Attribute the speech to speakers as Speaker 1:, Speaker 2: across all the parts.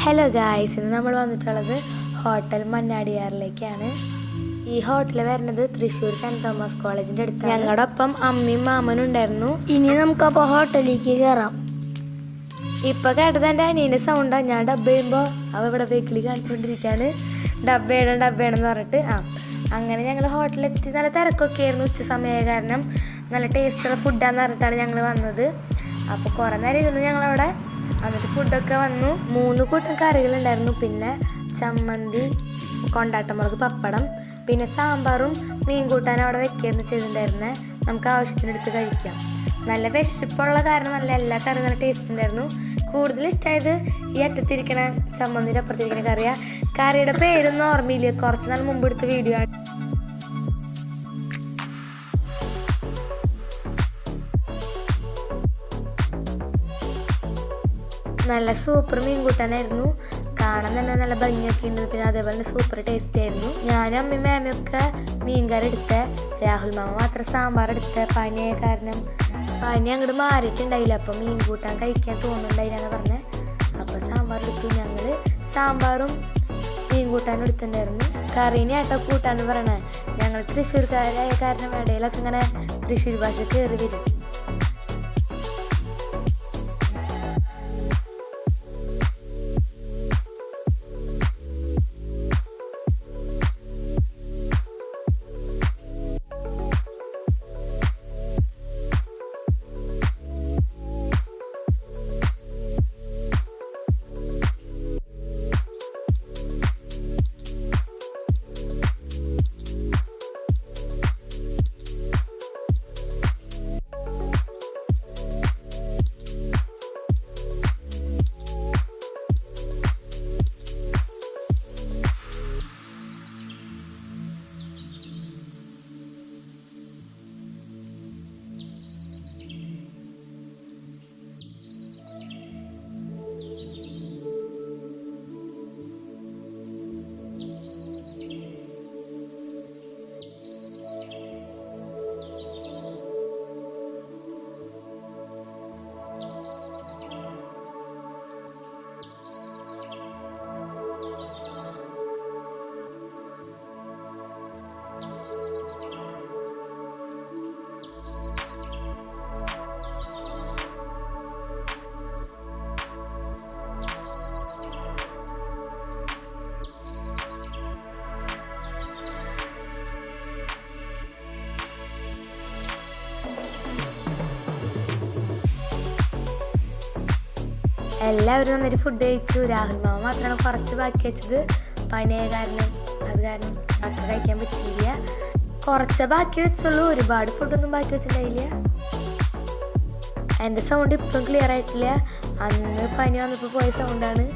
Speaker 1: Hello guys, ഇന്ന് നമ്മൾ വന്നിട്ടുള്ളത് ഹോട്ടൽ മന്നാടിയാറിലേക്കാണ്. ഈ ഹോട്ടൽ വരുന്നത് തൃശ്ശൂർ സെൻറ് തോമസ് കോളേജിൻ്റെ അടുത്താണ്. ഞങ്ങളുടെ ഒപ്പം അമ്മയും മാമനും ഉണ്ടായിരുന്നു.
Speaker 2: ഇനി നമുക്കപ്പോൾ ഹോട്ടലിലേക്ക് കയറാം.
Speaker 1: ഇപ്പം കേട്ടത് എൻ്റെ അനിയൻ്റെ സൗണ്ടാണ്. ഞാൻ ഡബ് ചെയ്യുമ്പോൾ അവ ഇവിടെ വെഹിക്കിളി കാണിച്ചുകൊണ്ടിരിക്കുകയാണ്. ഡബ് ചെയ്യണമെന്ന് പറഞ്ഞിട്ട് അങ്ങനെ ഞങ്ങൾ ഹോട്ടലിലെത്തി. നല്ല തിരക്കൊക്കെ ആയിരുന്നു, ഉച്ച സമയം കാരണം. നല്ല ടേസ്റ്റുള്ള ഫുഡാന്ന് പറഞ്ഞിട്ടാണ് ഞങ്ങൾ വന്നത്. അപ്പോൾ കുറേ നേരം ഇരുന്നു ഞങ്ങളവിടെ. എന്നിട്ട് ഫുഡൊക്കെ വന്നു. 3 കൂട്ടം കറികളുണ്ടായിരുന്നു. പിന്നെ ചമ്മന്തി, കൊണ്ടാട്ടമുളക്, പപ്പടം, പിന്നെ സാമ്പാറും മീൻ കൂട്ടാനും അവിടെ വെക്കുകയായിരുന്നു ചെയ്തിട്ടുണ്ടായിരുന്നത്. നമുക്ക് ആവശ്യത്തിനെടുത്ത് കഴിക്കാം. നല്ല വിശപ്പുള്ള കാരണം നല്ല എല്ലാ കറിയും നല്ല ടേസ്റ്റ് ഉണ്ടായിരുന്നു. കൂടുതൽ ഇഷ്ടമായത് ഈ അറ്റത്തിരിക്കണ ചമ്മന്തിൻ്റെ അപ്പുറത്തിരിക്കണ കറിയാണ്. കറിയുടെ പേരൊന്നും ഓർമ്മയില്ല, കുറച്ച് നാൾ മുമ്പ് എടുത്ത വീഡിയോ ആണ്. നല്ല സൂപ്പർ മീൻ കൂട്ടാനായിരുന്നു. കാണാൻ തന്നെ നല്ല ഭംഗിയൊക്കെ ഉണ്ട്. പിന്നെ അതേപോലെ തന്നെ സൂപ്പർ ടേസ്റ്റ് ആയിരുന്നു. ഞാനും അമ്മയും മാമയൊക്കെ മീൻകറി എടുത്ത്, രാഹുൽ മാമ മാത്രം സാമ്പാർ എടുത്ത്. പനിയായ കാരണം പനി അങ്ങോട്ട് മാറിയിട്ടുണ്ടായില്ല. അപ്പം മീൻ കൂട്ടാൻ കഴിക്കാൻ തോന്നുന്നുണ്ടായില്ല എന്ന് പറഞ്ഞ് അപ്പോൾ സാമ്പാർ എടുത്തു. ഞങ്ങൾ സാമ്പാറും മീൻ കൂട്ടാനും എടുത്തിട്ടുണ്ടായിരുന്നു. കറീനെ ആട്ടോ കൂട്ടാന്ന് പറയണേ. ഞങ്ങൾ തൃശ്ശൂർക്കാരായ കാരണം ഇടയിലൊക്കെ ഇങ്ങനെ തൃശ്ശൂർ ഭാഷ കയറി വരും. എല്ലാവരും നന്നായിട്ട് ഫുഡ് കഴിച്ചു. രാഹുൽ മാമ മാത്രമാണ് കുറച്ച് ബാക്കി വെച്ചത്. പനിയായ കാരണം അത്ര കഴിക്കാൻ പറ്റിയില്ല. കുറച്ച് ബാക്കി വെച്ചുള്ളൂ, ഒരുപാട് ഫുഡൊന്നും ബാക്കി വെച്ചിട്ടുണ്ടായില്ല. എൻ്റെ സൗണ്ട് ഇപ്പം ക്ലിയർ ആയിട്ടില്ല. അന്ന് പനി വന്നപ്പോൾ പോയ സൗണ്ടാണ്.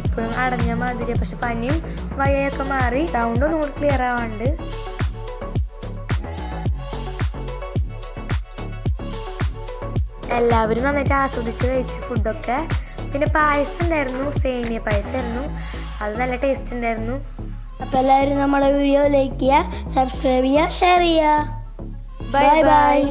Speaker 1: ഇപ്പോഴും അടഞ്ഞ മാതിരി. പക്ഷെ പനിയും വയ്യൊക്കെ മാറി, സൗണ്ട് ഒന്നും കൂടി ക്ലിയർ ആവാണ്ട്. എല്ലാവരും നന്നായിട്ട് ആസ്വദിച്ച് കഴിച്ച് ഫുഡൊക്കെ. പിന്നെ പായസം ഉണ്ടായിരുന്നു, സേമിയ പായസമായിരുന്നു. അത് നല്ല ടേസ്റ്റ് ഉണ്ടായിരുന്നു.
Speaker 2: അപ്പോൾ എല്ലാവരും നമ്മുടെ വീഡിയോ ലൈക്ക് ചെയ്യുക, സബ്സ്ക്രൈബ് ചെയ്യുക, ഷെയർ ചെയ്യുക.
Speaker 1: Bye bye.